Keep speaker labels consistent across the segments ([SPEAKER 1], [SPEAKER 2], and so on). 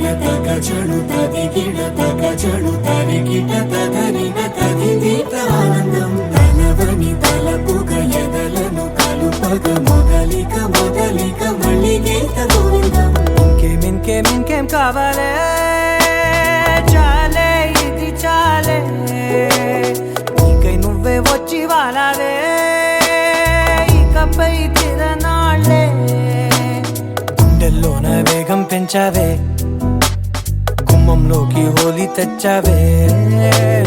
[SPEAKER 1] తగచడు తదిగిడ తగచడు తరిగిట తదరిన తదిదీత ఆనందం తలవని తలపుగ ఎదలను కలుపగ మొదలిక మొదలిక మళ్ళీ గీత గోవిందం
[SPEAKER 2] ఇంకేం కావాలే చాలే ఇది చాలే నీకై నువ్వే వచ్చి వాలావే ఇకపై తిరనాళ్ళే గుండెల్లోన వేగం పెంచావే గుమ్మంలోకి హోలీ తెచ్చావే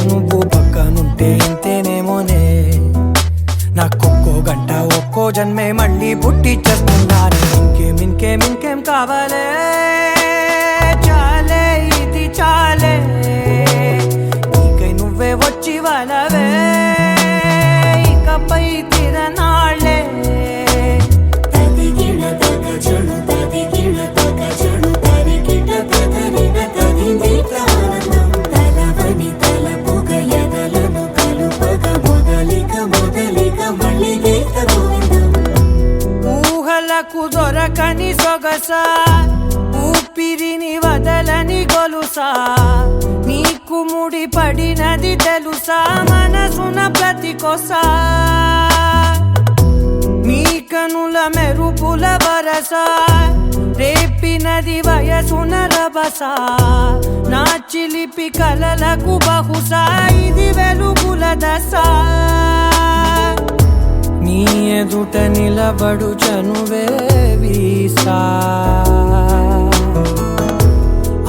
[SPEAKER 2] నువ్వు పక్కనుంటే ఇంతేనేమోనే నాకొక్కో గంట ఒక్కో జన్మే మళ్ళీ పుట్టి చేస్తున్నాను ఇంకేం కావాలే చాలే ఇది చాలే నీకై నువ్వే వచ్చి వాలవే ఇకపై తిరనాళ్ళే
[SPEAKER 1] తదిగిడ తగచడు తదిగిడ తగచడు తరిగిట తదరిన తదిదీత ఆనందం తలవని తలపుగ ఎదలను కలుపగ మొదలిక మొదలిక మళ్ళీ గీత గోవిందం
[SPEAKER 2] ఊహలకు దొరకని సొగసా ఊపిరిని వదలని గొలుసా నీకు ముడి పడినది తెలుసా మనసున ప్రతి కొసా నీ కనుల మెరుపుల వరస రేపినది వయసున రభస నా చిలిపి కలలకు బహుశా ఇది వెలుగుల దశ నీ ఎదుట నిలబడు చనువే వీసా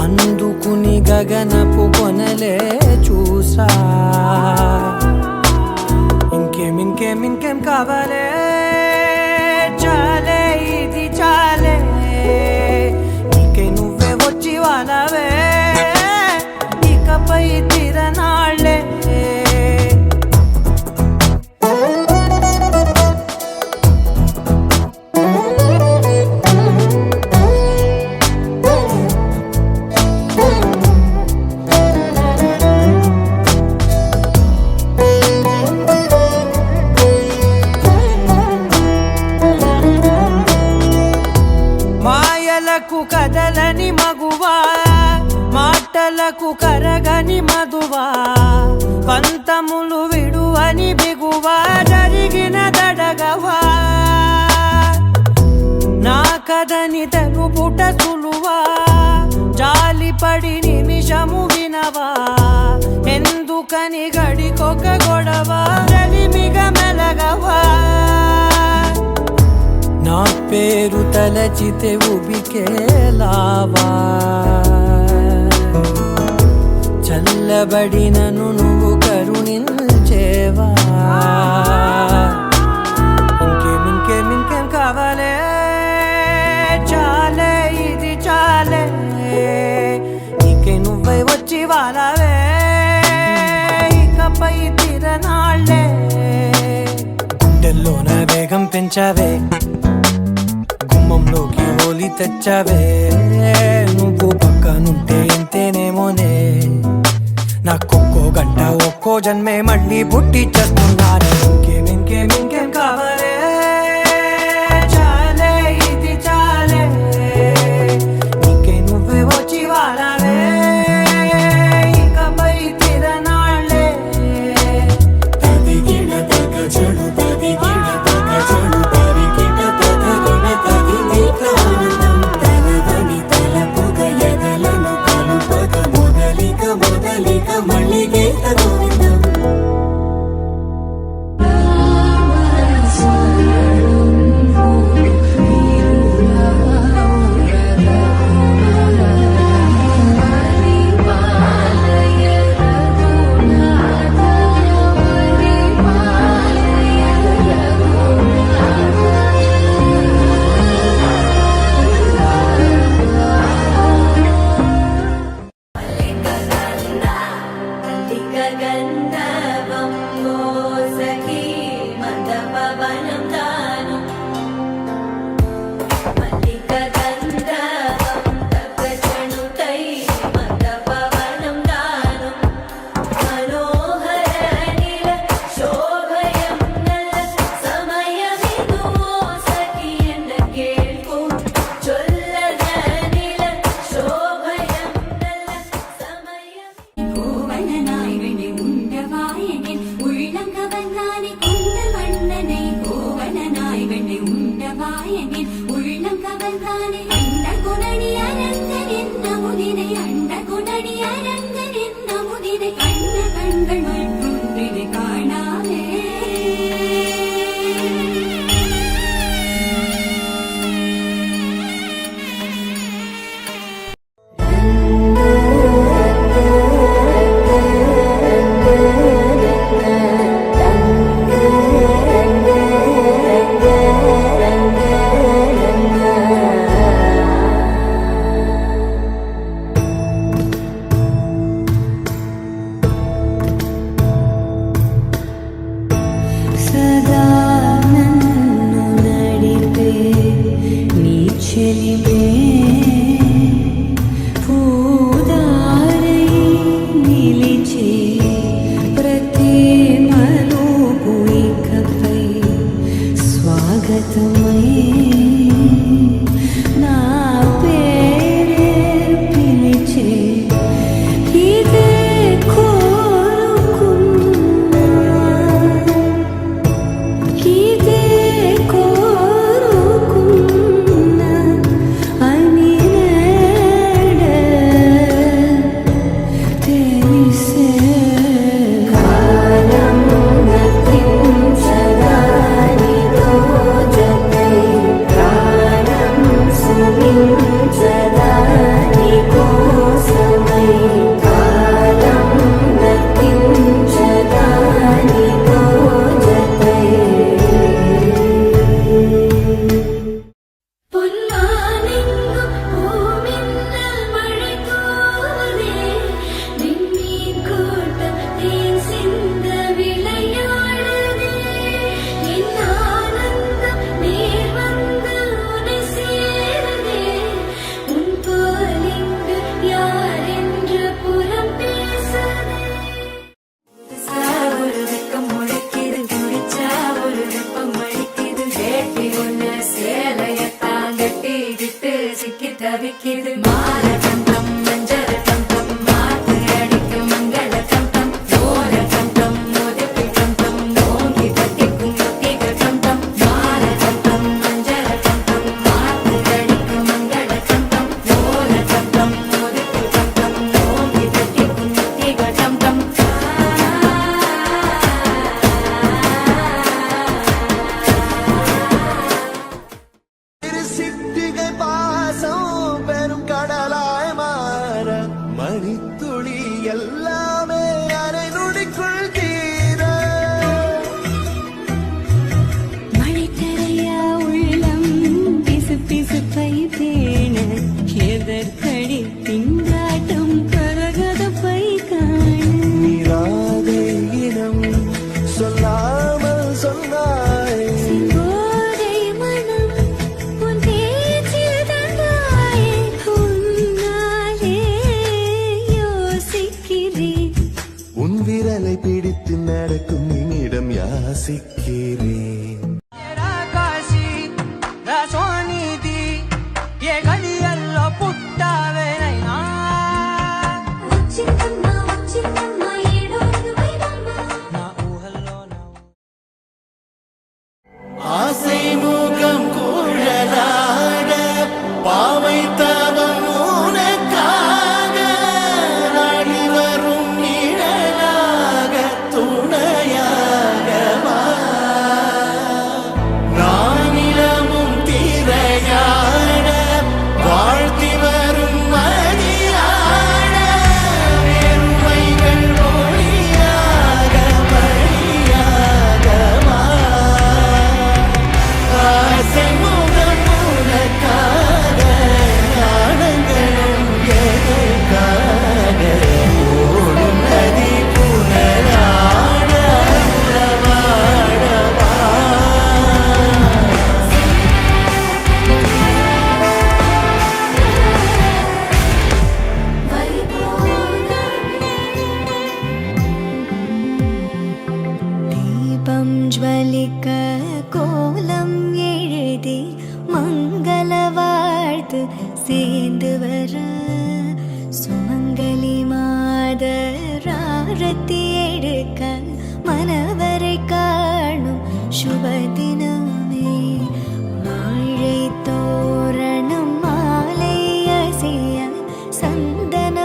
[SPEAKER 2] అందుకుని గగనపు కొనలే చూసా ఇంకేం కావాలే చాలే ఇది చాలే నీకై నువ్వే వచ్చి వాలవే ఇకపై తిరనాళ్ళే మాయలకు కదలని మగువా మాటలకు కరగని మధువా పంతములు విడువని బిగువా జరిగిన దడగవా నా కదని తెలుపుట సులువా జాలిపడి నిమిషము వినవా ఎందుకని గడికొక గొడవ రలిమిగ మెలగవా నా పేరు తలచితే ఉబికేలావా చల్లబడినను నువ్వు కరుణించేవా ఇంకేం కావాలే చాలే ఇది చాలే నీకై నువ్వై వచ్చి వాలవే ఇకపై తిరనాళ్ళే గుండెల్లోన వేగం పెంచావే గుమ్మంలోకి హోలీ తెచ్చావే నువ్వు పక్కనుంటే ఇంతేనేమోనే నాకొక్కో గంట ఒక్కో జన్మే మళ్ళీ పుట్టి చేస్తున్నాను ఇంకేం కావాలే చాలే ఇది చాలే నీకై నువ్వే వచ్చి వాలవే ఇకపై తిరనాళ్ళే
[SPEAKER 1] తదిగిడ తగచడు తదిగిడ తగచడు తరిగిట తదరిన తదిదీత ఆనందం తలవని తలపుగ ఎదలను కలుపగ మొదలిక మొదలిక మళ్ళీ గీత గోవిందం
[SPEAKER 3] மணி அரங்கன் என்ன முதிரை கண்ண கண்கள் மற்றொன்றினை காணாமே
[SPEAKER 4] ಸದಾ ನನ್ನು ನಡಿಪೆ ನೀ ಚೆಲಿಮೆ పూదారై నిలిచే ప్రతి మలుపు ఇకపై స్వాగతమై నా పేరే పిలిచే ఇదే కోరుకున్నా ఇదే కోరుకున్నా అని తెలిసే కాలం నతించదానితో జతై ప్రాణం సుమించదాని కోసమై కాలం నతించదానితో జతై
[SPEAKER 3] பொன்மானெங்கும் பூமின்னல் மழை தூவுதே விண்மீன் கூட்டம் தேன் சிந்த விளையாடுதே என் ஆனந்தம் நேர் வந்து உன்னை சேருதே உன் போலிங்கு யார் என்று புறம் பேசுதே ஒரு வெக்கம் முளைக்குது குடிச்சா ஒரு வெப்பம் அடிக்குது வேட்டி ஒண்ணு சேலையத்தான் கட்டிக்கிட்டு சிக்கி தவிக்குது மால கண்டம் மஞ்சள் கண்டம் மாத்து அடிக்கும் மங்கள கண்டம் ஓர கண்டம் ஒதுப்பி கண்டம் ஓங்கி பட்டிக்கும் முத்திகள் கண்டம் மால கண்டம் மஞ்சள் கண்டம் மாத்து அடிக்கும் மங்கள கண்டம் ஓர கண்டம் ஒதுப்பி கண்டம் ஓங்கி பட்டிக்கும் முத்திகள் கண்டம்
[SPEAKER 1] சித்திகை பாசம் பெரும் கடலாய் மாற மணித்துளி எல்லாமே அரை நொடிக்குள் தீர
[SPEAKER 4] மழைக்கரையா உள்ளம் பிசு பிசுப்பை பேண எதற்கடி திண்டாட்டம் கரகதப்பை காண
[SPEAKER 1] நீராதை இனம் சொல்லாமல் சொன்னாய்
[SPEAKER 4] போதை மனம் உன் பேச்சில் தந்தாயே உன்னாலே யோசிக்கிறேன்
[SPEAKER 1] உன் விரலை பிடித்து நடக்கும் என்னிடம் யாசிக்கிறேன்
[SPEAKER 2] ಕಾಶಿ ರಸೋನಿಧಿ ಏ ಗಡಿಯಲ್ಲ ಪುಟ್ಟವೆನೈನಾ
[SPEAKER 3] వచ్చిందమ్మా వచ్చిందమ్మా ఏడో వైదమ్మా
[SPEAKER 2] ನಾ ಊಹಲ್ಲೋ ನಾ
[SPEAKER 1] ஆசை முகம் குழலாட பாவை தவம் உனக்காக நாடி வரும் நிழலாக துணையாக வா. நானிலமும் திரையாட வாழ்த்தி வரும் மதியாட வெறுமைகள் ஒளியாக வழியாக வா. ஆசை முகம் உனக்காக நாணங்களும் எதற்காக ஓடும் நதி புனலாட உறவாடவா.
[SPEAKER 4] தீபம் ஜ்வலிக்க கோலம் எழுதி மங்கள வாழ்த்து சேர்ந்து வர சுமங்கலி மாதர் ஆரத்தி எடுக்க மனவரை காணும் சுப தினமே வாழை தோரணம் மாலை அசைய சந்தன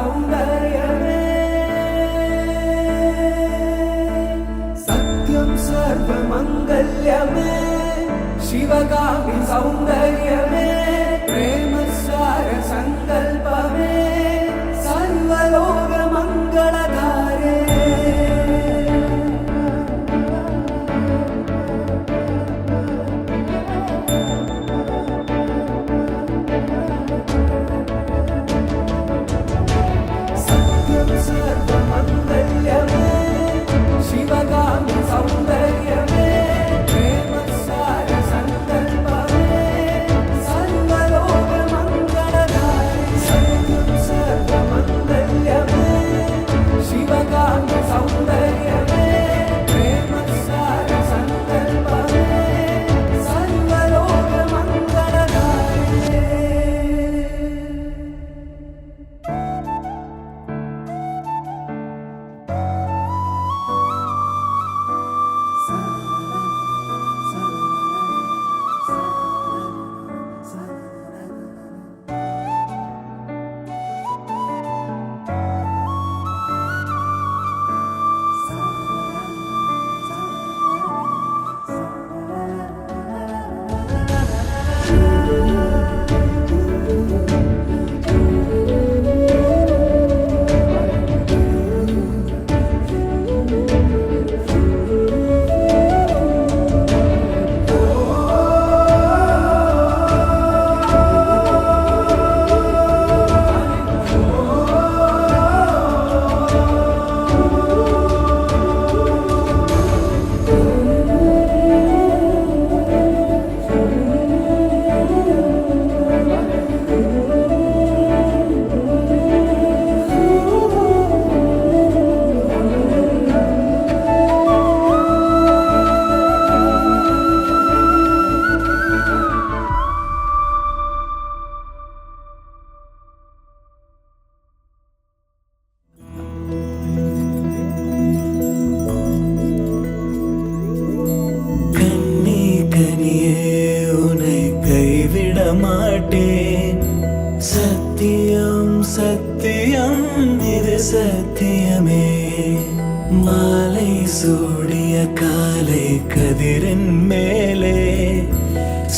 [SPEAKER 5] സൗന്ദര്യമേ സത്യം സർവമംഗല്യമേ ശിവകാമി സൗന്ദര്യമേ പ്രേമസാര സങ്കൽപ്പമേ സർവലോക മംഗളധാരേ സത്യം സർവമംഗല്യമേ ശിവകാമി സൗന്ദര്യമേ പ്രേമസാര സങ്കൽപ്പമേ സർവലോക മംഗളധാരേ സത്യം സർവമംഗല്യമേ ശിവകാമി സൗന്ദര്യമേ പ്രേമസാര സങ്കൽപ്പമേ സർവലോക മംഗളധാരേ
[SPEAKER 1] கண்ணே கனியே உன்னை கைவிட மாட்டேன் சத்தியம் சத்தியம் இது சத்தியமே மாலை சூடிய காலை கதிரின் மேலே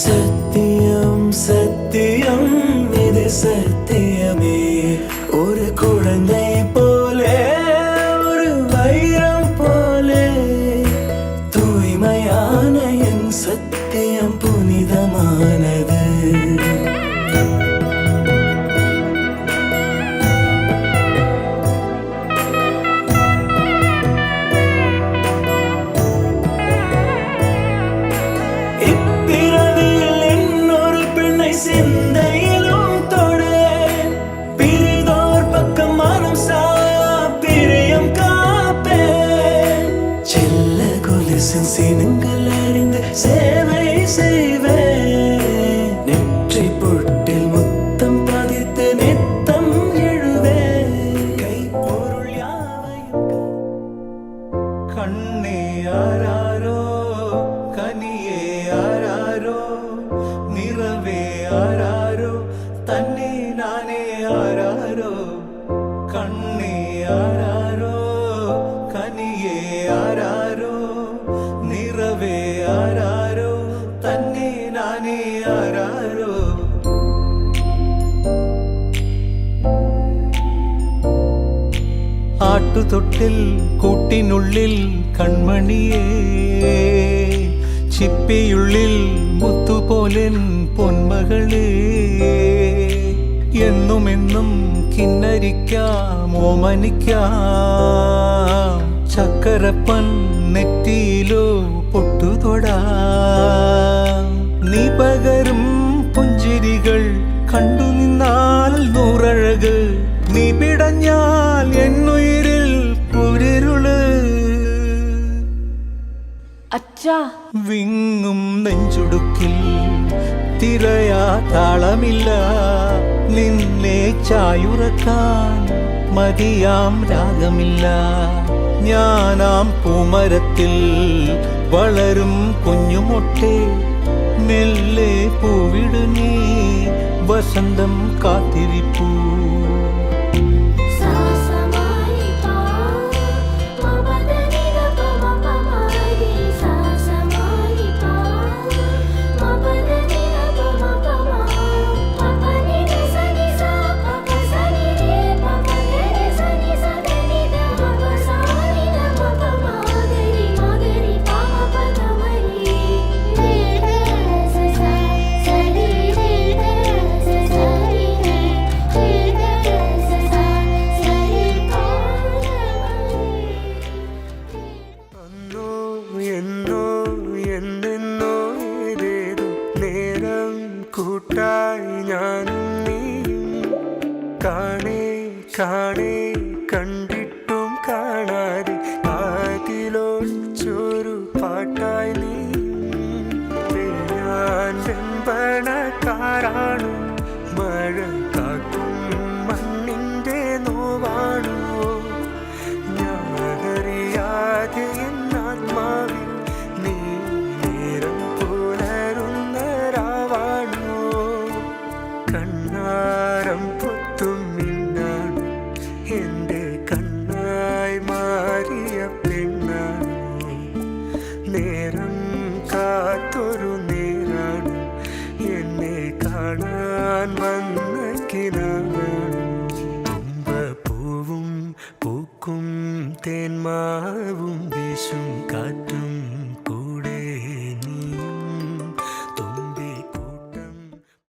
[SPEAKER 1] சத்தியம் சத்தியம் இது சத்தியமே ஒரு குழந்தை போலே ஒரு வைரம் போலே தூய்மையான என் சத்தியம் புனிதமானது இப்பிறவியில் இன்னொரு பெண்ணை சிந்தையிலும் தொடேன் பிரிதோர் பக்கம் மனம் சாயா பிரியம் காப்பேன் செல்ல கொலுசின் சினங்கள் அறிந்து சேவை செய்வேன் நெற்றி பொட்டில் முத்தம் பதித்து நித்தம் எழுவேன் கைப்பொருள் யாவையும் கண்ணே ஆராரோ கனியே ஆராரோ நிறவே ஆராரோ தன்னே நானே ஆராரோ கண்ணே ஆராரோ கனியே ஆராரோ நிறவே ஆராரோ தன்னே நானே ஆராரோ ആട്ടുതൊട്ടിൽ കൂട്ടിനുള്ളിൽ കൺമണിയേ ചിപ്പിയുള്ളിൽ മുത്തുപോലെൻ പൊന്മകളേ എന്നുമെന്നും കിന്നരിക്കാം ഓമനിക്കാം ചക്കരപ്പൻ നെറ്റിയിലോ പൊട്ടുതൊടാം നീ പകരും പുഞ്ചിരികൾ കണ്ടു നിന്നാൽ നൂറഴക് നീ പിടഞ്ഞാൽ എന്നുയിരിൽ പുരിരുള്
[SPEAKER 3] അച്ഛാ
[SPEAKER 1] വിങ്ങും നെഞ്ചുടുക്കിൽ തിരയാ താളമില്ല നിന്നെ ചായുറക്കാൻ മതിയാം രാഗമില്ല ഞാനാം പൂമരത്തിൽ വളരും കുഞ്ഞുമൊട്ടെ മെല്ലെ പൂവിടു നീ വസന്തം കാത്തിരിപ്പൂ
[SPEAKER 6] മുത്തും മിന്നാണു എൻ്റെ കണ്ണായി മാറിയ പെണ്ണാണു നേരം കാത്തൊരു നേരാണു എന്നെ കാണാൻ വന്ന കിനാ